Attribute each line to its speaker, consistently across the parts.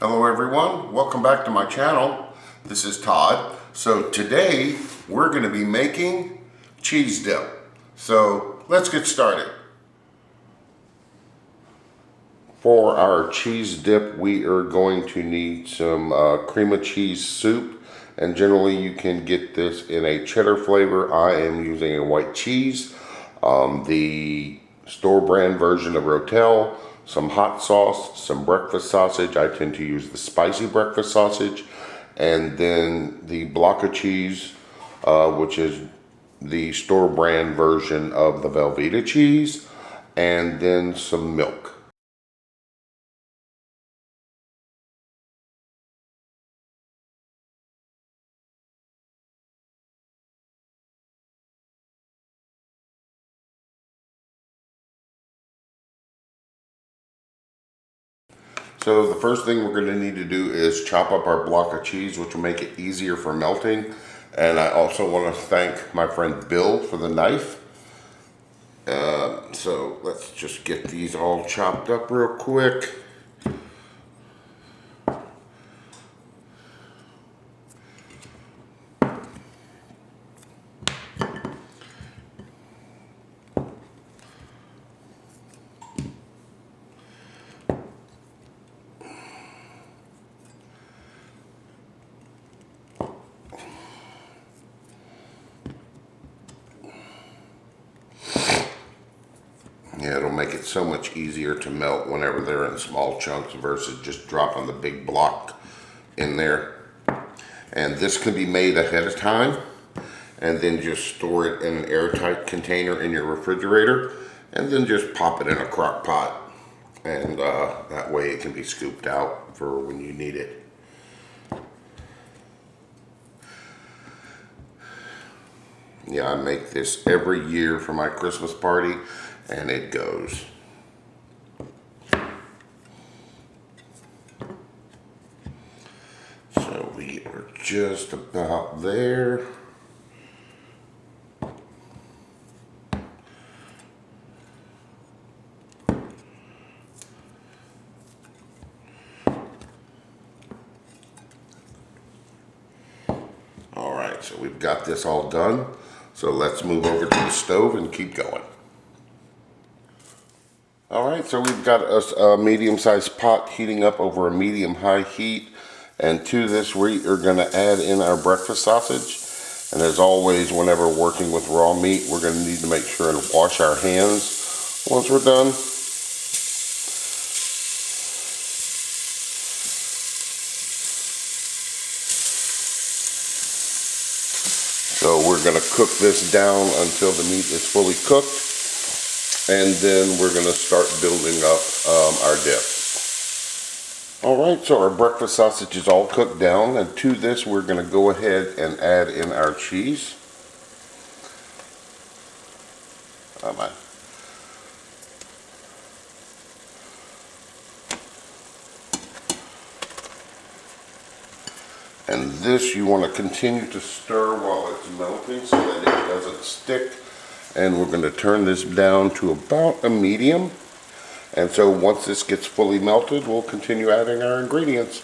Speaker 1: Hello everyone, welcome back to my channel. This is Todd. So today we're going to be making cheese dip. So let's get started. For our cheese dip we are going to need some cream of cheese soup, and generally you can get this in a cheddar flavor. I am using a white cheese, the store brand version of Rotel, some hot sauce, some breakfast sausage. I tend to use the spicy breakfast sausage, and then the block of cheese, which is the store brand version of the Velveeta cheese, and then some milk. So the first thing we're going to need to do is chop up our block of cheese, which will make it easier for melting. And I also want to thank my friend Bill for the knife. So let's just get these all chopped up real quick. Yeah, it'll make it so much easier to melt whenever they're in small chunks versus just dropping the big block in there. And this can be made ahead of time and then just store it in an airtight container in your refrigerator, and then just pop it in a crock pot, and that way it can be scooped out for when you need it. Yeah, I make this every year for my Christmas party, and it goes. So we are just about there. All right, so we've got this all done. So let's move over to the stove and keep going. All right, so we've got a medium-sized pot heating up over a medium-high heat. And to this, we are going to add in our breakfast sausage. And as always, whenever working with raw meat, we're going to need to make sure and wash our hands once we're done. So we're going to cook this down until the meat is fully cooked, and then we're going to start building up our dip. Alright, so our breakfast sausage is all cooked down, and to this we're going to go ahead and add in our cheese. And this you want to continue to stir while it's melting so that it doesn't stick. And we're going to turn this down to about a medium. And so once this gets fully melted, we'll continue adding our ingredients.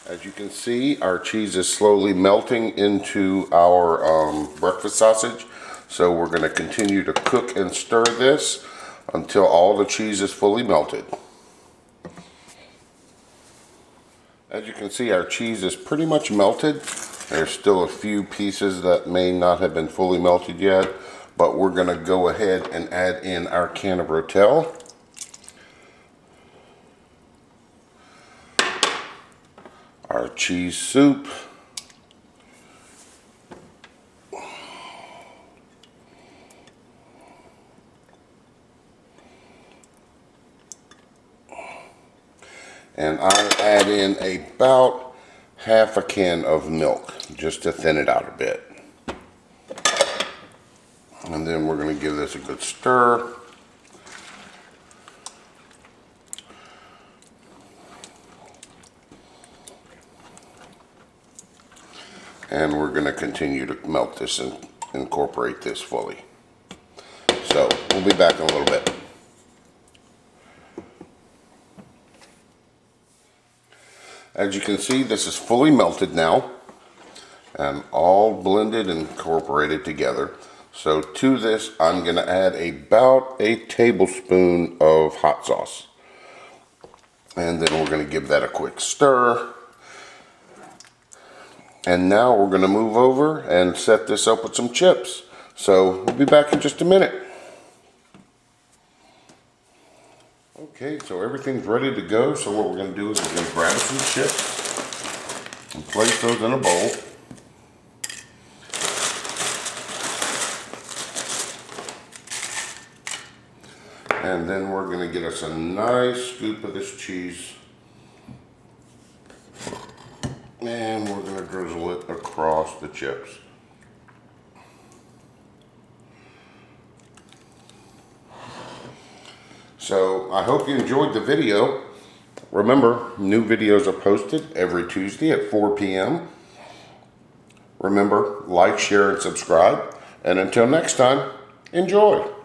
Speaker 1: As you can see, our cheese is slowly melting into our breakfast sausage. So we're going to continue to cook and stir this until all the cheese is fully melted. As you can see, our cheese is pretty much melted. There's still a few pieces that may not have been fully melted yet, but we're going to go ahead and add in our can of Rotel. Our cheese soup. And I add in about half a can of milk just to thin it out a bit. And then we're going to give this a good stir. And we're going to continue to melt this and incorporate this fully. So we'll be back in a little bit. As you can see, this is fully melted now and all blended and incorporated together. So to this, I'm going to add about a tablespoon of hot sauce. And then we're going to give that a quick stir. And now we're going to move over and set this up with some chips. So we'll be back in just a minute. Okay, so everything's ready to go. So what we're going to do is we're going to grab some chips and place those in a bowl. And then we're going to get us a nice scoop of this cheese. And we're going to drizzle it across the chips. So I hope you enjoyed the video. Remember, new videos are posted every Tuesday at 4 p.m. Remember, like, share, and subscribe. And until next time, enjoy.